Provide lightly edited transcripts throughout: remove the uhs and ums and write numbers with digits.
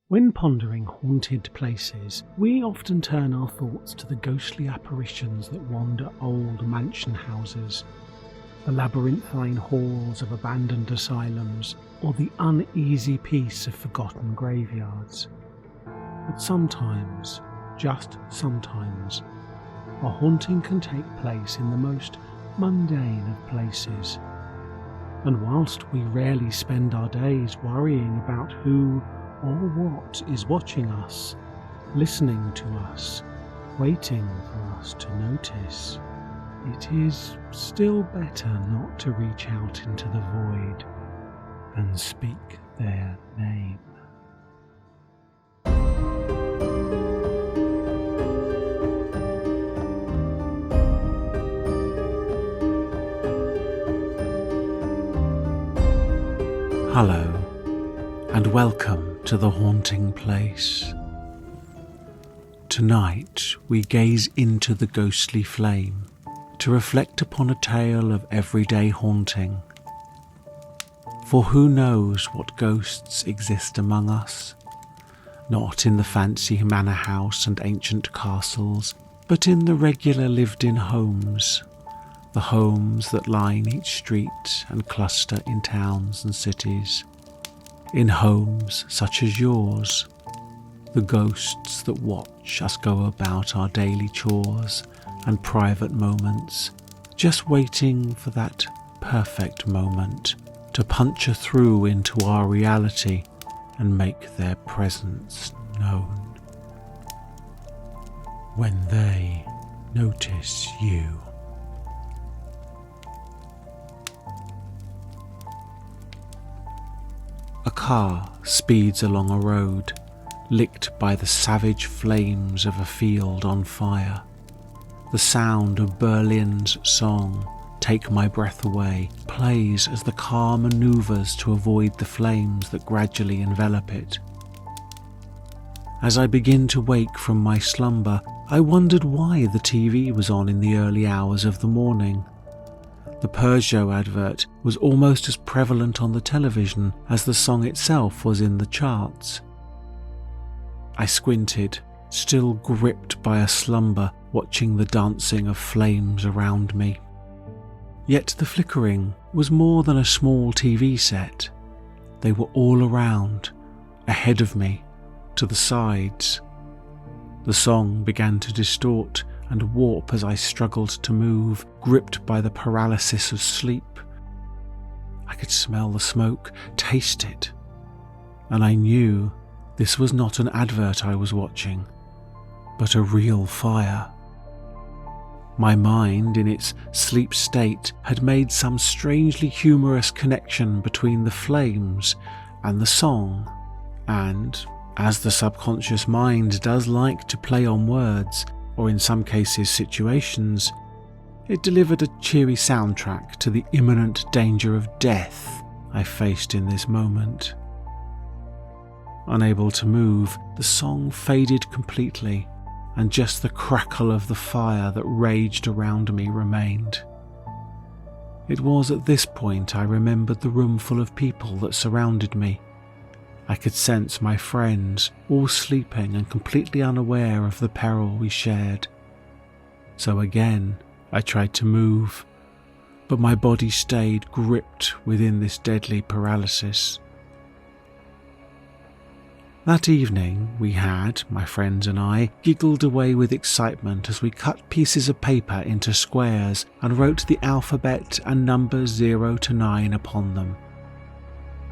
When pondering haunted places, we often turn our thoughts to the ghostly apparitions that wander old mansion houses, the labyrinthine halls of abandoned asylums, or the uneasy peace of forgotten graveyards. But sometimes, just sometimes, a haunting can take place in the most mundane of places. And whilst we rarely spend our days worrying about who or what is watching us, listening to us, waiting for us to notice, it is still better not to reach out into the void and speak their name. Hello, and welcome to the haunting place. Tonight we gaze into the ghostly flame to reflect upon a tale of everyday haunting. For who knows what ghosts exist among us? Not in the fancy manor house and ancient castles, but in the regular lived-in homes. The homes that line each street and cluster in towns and cities. In homes such as yours, the ghosts that watch us go about our daily chores and private moments, just waiting for that perfect moment to puncture through into our reality and make their presence known. When they notice you. A car speeds along a road, licked by the savage flames of a field on fire. The sound of Berlin's song, Take My Breath Away, plays as the car manoeuvres to avoid the flames that gradually envelop it. As I begin to wake from my slumber, I wondered why the TV was on in the early hours of the morning. The Peugeot advert was almost as prevalent on the television as the song itself was in the charts. I squinted, still gripped by a slumber, watching the dancing of flames around me. Yet the flickering was more than a small TV set. They were all around, ahead of me, to the sides. The song began to distort and warp as I struggled to move, gripped by the paralysis of sleep. I could smell the smoke, taste it, and I knew this was not an advert I was watching, but a real fire. My mind, in its sleep state, had made some strangely humorous connection between the flames and the song, and, as the subconscious mind does like to play on words, or in some cases situations, it delivered a cheery soundtrack to the imminent danger of death I faced in this moment. Unable to move, the song faded completely, and just the crackle of the fire that raged around me remained. It was at this point I remembered the room full of people that surrounded me. I could sense my friends, all sleeping and completely unaware of the peril we shared. So again, I tried to move, but my body stayed gripped within this deadly paralysis. That evening, we had, my friends and I, giggled away with excitement as we cut pieces of paper into squares and wrote the alphabet and numbers 0 to 9 upon them.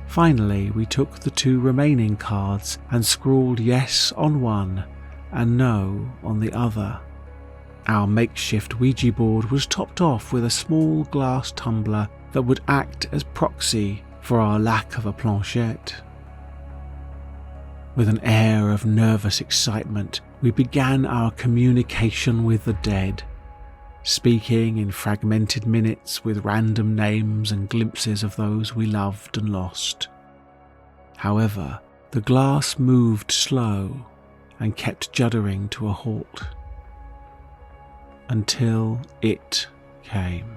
Finally, we took the 2 remaining cards and scrawled yes on one and no on the other. Our makeshift Ouija board was topped off with a small glass tumbler that would act as proxy for our lack of a planchette. With an air of nervous excitement, we began our communication with the dead, speaking in fragmented minutes with random names and glimpses of those we loved and lost. However, the glass moved slow and kept juddering to a halt. Until it came.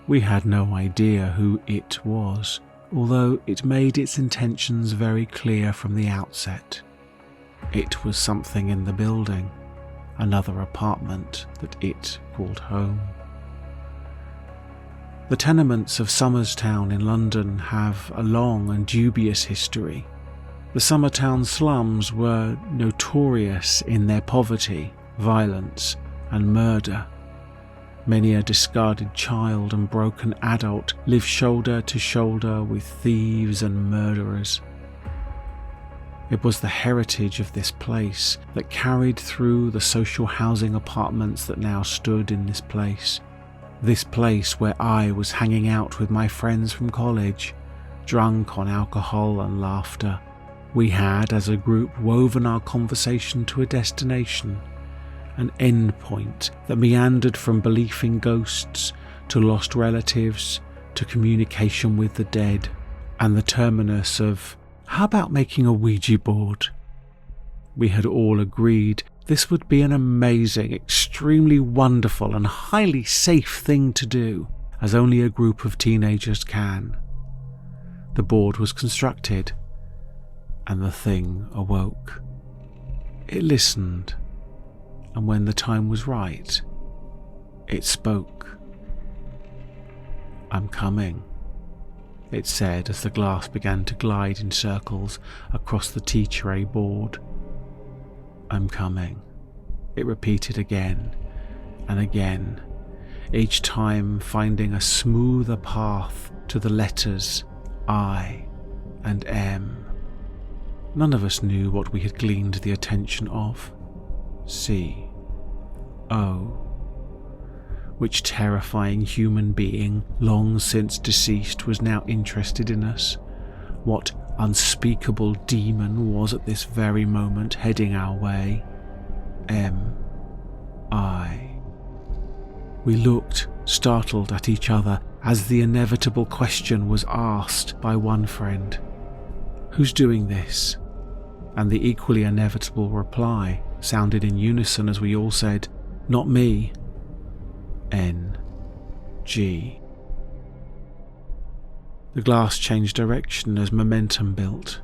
We had no idea who it was, although it made its intentions very clear from the outset. It was something in the building, another apartment that it called home. The tenements of Somerstown in London have a long and dubious history. The Somertown slums were notorious in their poverty, violence, and murder. Many a discarded child and broken adult lived shoulder to shoulder with thieves and murderers. It was the heritage of this place that carried through the social housing apartments that now stood in this place where I was hanging out with my friends from college, drunk on alcohol and laughter. We had, as a group, woven our conversation to a destination, an end point that meandered from belief in ghosts to lost relatives to communication with the dead, and the terminus of, how about making a Ouija board? We had all agreed this would be an amazing, extremely wonderful and highly safe thing to do, as only a group of teenagers can. The board was constructed, and the thing awoke. It listened, and when the time was right, it spoke. "I'm coming," it said as the glass began to glide in circles across the tea tray board. "I'm coming," it repeated again and again, each time finding a smoother path to the letters I and M. None of us knew what we had gleaned the attention of. C. O. Which terrifying human being, long since deceased, was now interested in us? What unspeakable demon was at this very moment heading our way? M. I. We looked, startled, at each other as the inevitable question was asked by one friend. "Who's doing this?" And the equally inevitable reply sounded in unison as we all said, "Not me." N. G. The glass changed direction as momentum built.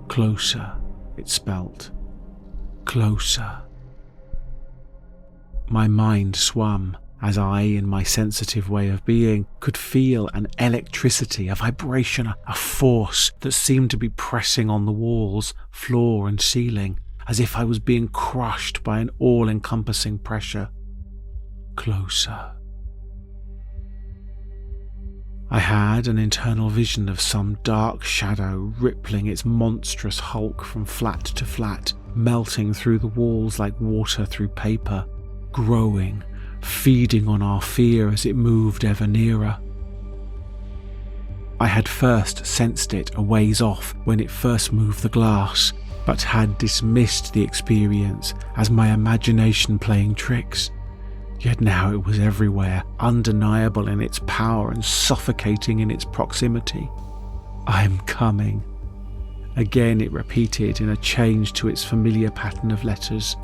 Closer, it spelt. Closer. My mind swam as I, in my sensitive way of being, could feel an electricity, a vibration, a force that seemed to be pressing on the walls, floor and ceiling, as if I was being crushed by an all-encompassing pressure. Closer. I had an internal vision of some dark shadow rippling its monstrous hulk from flat to flat, melting through the walls like water through paper, growing, feeding on our fear as it moved ever nearer. I had first sensed it a ways off when it first moved the glass, but had dismissed the experience as my imagination playing tricks. Yet now it was everywhere, undeniable in its power and suffocating in its proximity. "I'm coming." Again it repeated in a change to its familiar pattern of letters.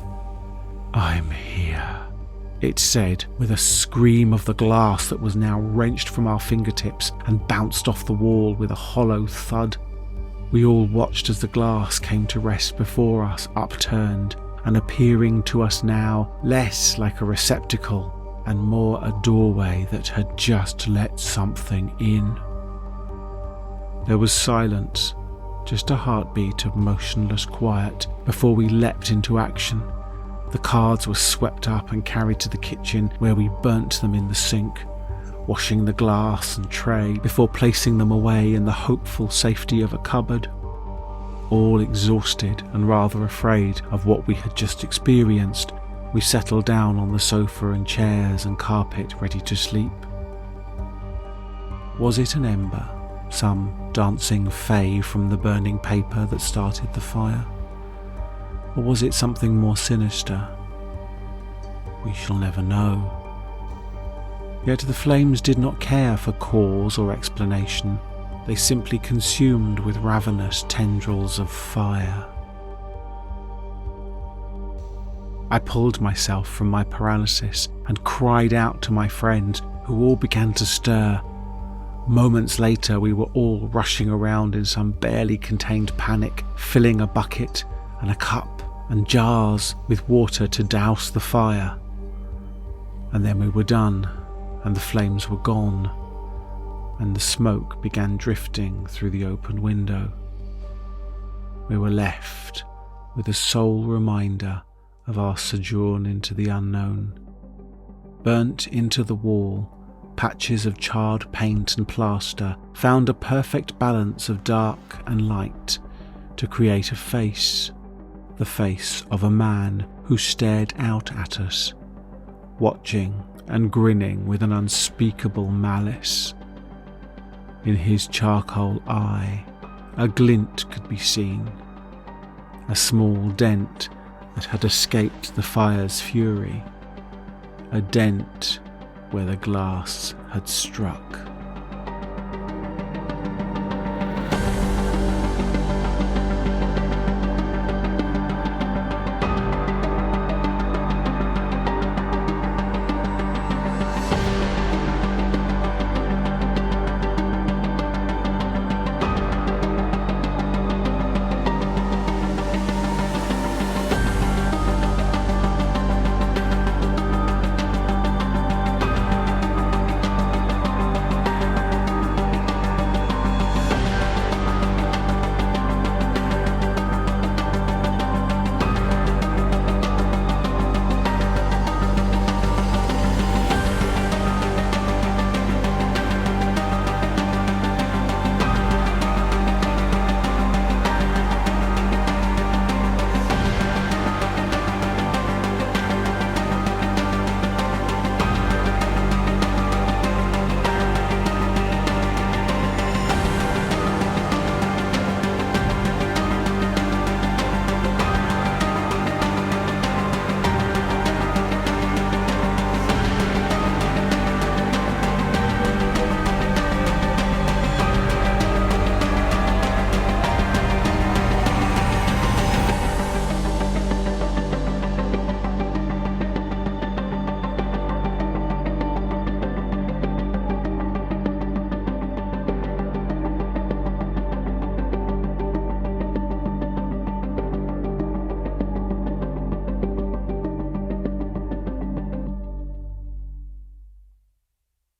"I'm here," it said with a scream of the glass that was now wrenched from our fingertips and bounced off the wall with a hollow thud. We all watched as the glass came to rest before us, upturned, and appearing to us now less like a receptacle and more a doorway that had just let something in. There was silence, just a heartbeat of motionless quiet before we leapt into action. The cards were swept up and carried to the kitchen where we burnt them in the sink, washing the glass and tray before placing them away in the hopeful safety of a cupboard. All exhausted and rather afraid of what we had just experienced, we settled down on the sofa and chairs and carpet ready to sleep. Was it an ember, some dancing fae from the burning paper that started the fire? Or was it something more sinister? We shall never know. Yet the flames did not care for cause or explanation. They simply consumed with ravenous tendrils of fire. I pulled myself from my paralysis and cried out to my friends, who all began to stir. Moments later, we were all rushing around in some barely contained panic, filling a bucket and a cup and jars with water to douse the fire. And then we were done, and the flames were gone, and the smoke began drifting through the open window. We were left with a sole reminder of our sojourn into the unknown. Burnt into the wall, patches of charred paint and plaster found a perfect balance of dark and light to create a face, the face of a man who stared out at us, watching and grinning with an unspeakable malice. In his charcoal eye, a glint could be seen, a small dent that had escaped the fire's fury, a dent where the glass had struck.